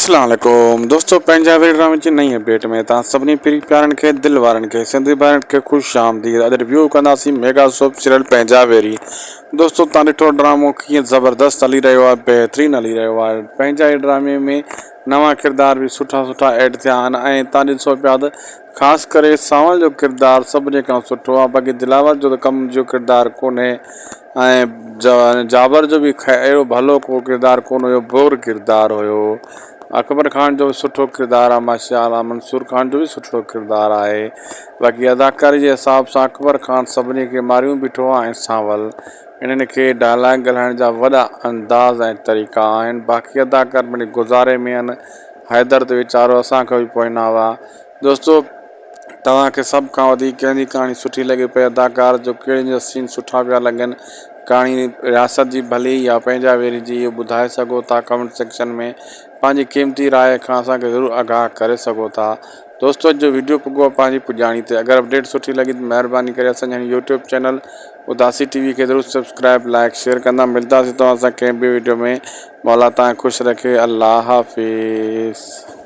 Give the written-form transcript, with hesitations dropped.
अस्सलाम वालेकुम दोस्तों, पंजाबी ड्रामे जी नई अपडेट में तव्हां सभिनी प्यारी प्यारनि खे दिल वारनि खे सिंधी भाउरनि खे ख़ुशि आमदीद। अॼु रिव्यू कंदासीं मेगा सोप सीरियल पंजाबी। दोस्तों तव्हां ॾिठो ड्रामो कीअं ज़बरदस्त हली रहियो आहे, बहितरीनु हली रहियो आहे। पंजाबी ड्रामे में नवां किरदार भी सुठा ऐड थिया आहिनि ऐं तव्हां ॾिसो पिया त ख़ासि करे सावल जो किरदारु सभिनी खां सुठो आहे। बाक़ी दिलावर जो त कम जो किरदारु कोन्हे ऐं जाबर जो बि अहिड़ो भलो को किरदारु कोन हुयो, बोर किरदारु हुयो। अकबर ख़ान जो भी सुठो किरदारु आहे, माशाअल्लाह। मंसूर खान जो भी सुठो किरदारु आहे। बाक़ी अदाकारी जे हिसाब सां अकबर ख़ान सभिनी खे मारियूं बीठो आहे ऐं सावल इन्हनि खे डायलॉग ॻाल्हाइण जा वॾा अंदाज़ ऐं तरीक़ा आहिनि। बाक़ी अदाकार पंहिंजे गुज़ारे में आहिनि। हैदर त वीचारो असांखे बि पोइना हुआ। दोस्तों तव्हांखे सभु खां वधीक कंहिंजी कहाणी सुठी लॻे पई, अदाकार जो कहिड़े सीन सुठा पिया लॻनि, कहाणी रियासत जी भली या पंजाबी जी, इहो ॿुधाए सघो था कमेंट सेक्शन में। पंहिंजी क़ीमती राय खां असांखे ज़रूरु आगाह करे सघो था। दोस्तों जो वीडियो पुॻो आहे पंहिंजी पुॼाणी ते। अगरि अपडेट सुठी लॻी त महिरबानी करे असांजे यूट्यूब चैनल उदासी टीवी के ज़रूरु सब्सक्राइब लाइक शेयर कंदा। मिलंदासीं तव्हां सां कंहिं ॿिए वीडियो में। मौला तव्हां ख़ुशि रखे। अल्लाह हाफ़िज़।